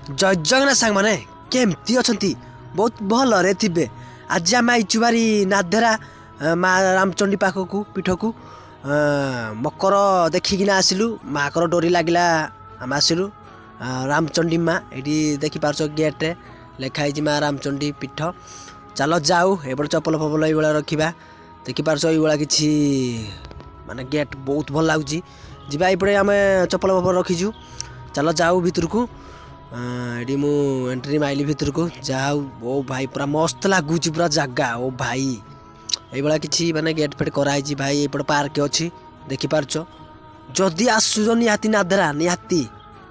जय जगन्नाथ सांग मैंने केमती अच्छा बहुत भल थे। आज आम आईचु बारी नादेरा माँ रामचंडी पाखक पीठ को मकर देखिकिना आसिलु माँ को डोरी लगिला आम आसिलु रामचंडी माँ ये देखिपार गेट्रे लिखाई माँ रामचंडी पीठ। चलो जाऊ एपटे चपल फपल ये रखा देखिपार ये कि माने गेट बहुत भल लगुच जा ये आम चपल फपल रखीचु। चलो जाऊ भितर को ये मु एंट्री माइली भितर को जाऊ। ओ भाई पूरा मस्त लगुच पूरा जगह। ओ भाई ये कि माने गेट फेट कराई भाई ये पार्क अच्छी देखिपार जदि आसुच निहाती नादेरा निहाती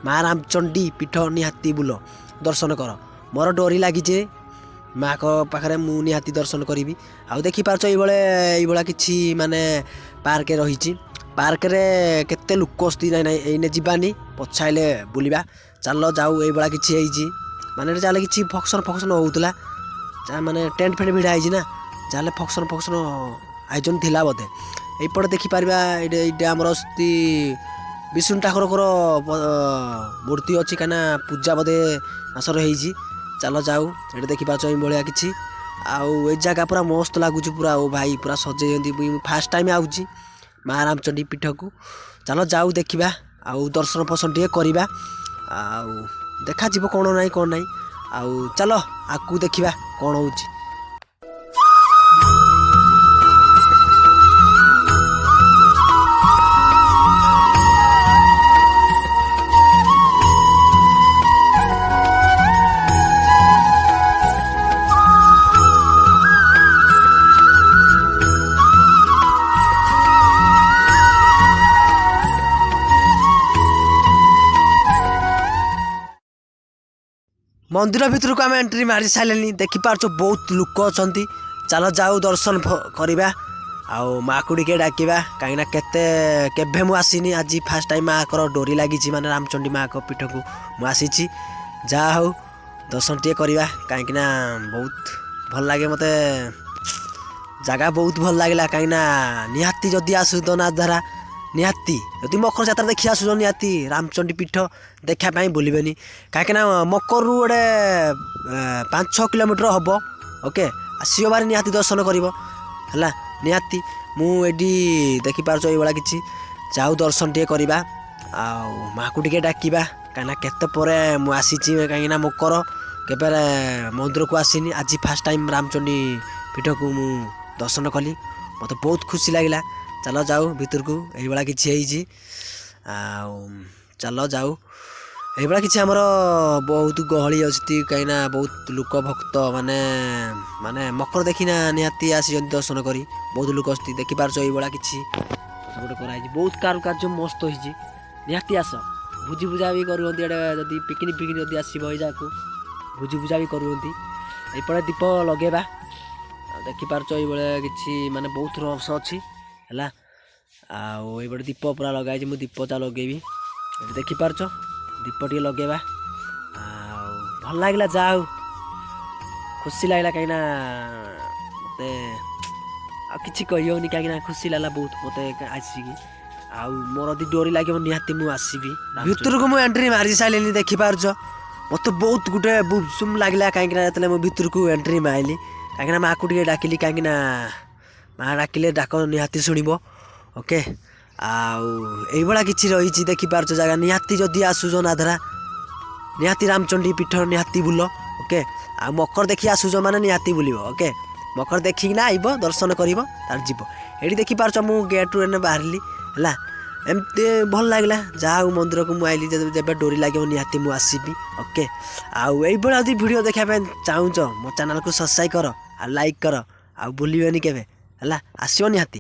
माँ रामचंडी पीठ निहाती बुल दर्शन कर। मोर डोरी लगी माँ को पाखे मु निहाती दर्शन करी। आउ देखिपार ये कि माने पार्क रही पार्क रे केते लुक एने जीवानी पछाइले बुलिबा। चलो जाऊ ये कि माने जाले कि फंक्शन फंक्शन होउतला माने टेंट फेंट भिड़ा है ना जाले फंक्शन फंक्शन आयोजन थिला बोधे। एपटे देखिपार ये आमर विष्णु ठाकुर मूर्ति अच्छी कहीं पूजा बोधे मासर हो। चलो जाऊ ये देखिपार भाया कि आउ ए जगह पूरा मस्त लगुच पूरा। ओ भाई पूरा सजे फास्ट टाइम आउची माँ रामचंडी पीठ को। चलो जाऊ देखा आउ दर्शन फर्शन टे करवा आउ देखा जीव कौन ना कौन ना आउ चलो आकू देखा कौन हो। मंदिर भितर को आम एंट्री मारी सारे देखिपार बहुत लोक अच्छा। चलो जाऊ दर्शन करवा आउ माँ को डाकवा कहीं केभे मु आसीनी आज फास्ट टाइम माँ को डोरी लगी माने रामचंडी माँ को पीठ को मुझी जा हो दर्शन टे करवा कहीं बहुत भल लगे मत जगह बहुत भल लगे कहीं निहाती जदि आसु तो नादेरा निहाती यदि मकर जात्रा देखी आसुच निहाती रामचंडी पीठ देखापी बुलबेनी कहीं मकर गोटे 5-6 किलोमीटर हम ओके आसो बारी निहाती दर्शन कर निहाती मुझे देखिपार ये कि जाऊ दर्शन टे करवा आउ माँ को डाकवा कहीं केते मुसी कहीं मकर केवे मंदिर को आसीनी आज फास्ट टाइम रामचंडी पीठ को मु दर्शन कली मत बहुत खुशी लगे। चलो जाऊ भितर को ये कि चलो जाऊ ये कि आमर बहुत गहली अच्छी कहीं बहुत लोक भक्त माने माने मकर देखिना निहाती आसी दर्शन करी बहुत लोक अच्छी देखिपार ये कि गोटे कराई बहुत कारुकार्य मस्त होती निहाती आस भोजी भुजा भी करुँगी जदि पिकनिक फिकनिक जदि आसो को भोजी भुजा भी करुँगी एपटे दीप लगेबा देखिपार ये कि माने बहुत रस अच्छी है आउ ये दीप पूरा लगाई मुझे दीप चा लगेबी देखिपार दीप टे लगेबा भल लगे जाऊ खुशी लगे कहीं मत कि कहीनी कहीं खुशी लगा बहुत मत आसिकी आउ मोर दी डोरी लगे निहाती मुझे आसबि भितर को मुझे एंट्री मारी सारे देखिपार मत बहुत गुटे बुसुम लगे कहीं मुझे भितर को एंट्री मारिली कहीं माँ को डाकिली कहीं माँ डाकिले डाक निहाती शुणव ओके आउ ये कि रही देखिपार जगह निहाती जदि आसुच नादेरा निहाती रामचंडी पीठ निहाती बुल ओके आ मकर देखी आसुच माने निहाती बुल ओके मकर देखिकिना आइब दर्शन कर जीव ये देखिपार मु गेट रू बाहरी है एमती भल लगे जाऊ मंदिर को मुझे जब डोरी लगे निहाती मुझे आसबि ओके आउ ये भिडियो देखा चाहूच मो चैनल को सब्सक्राइब कर आ लाइक कर आ भूलबेनि केबे है आसो निहाती।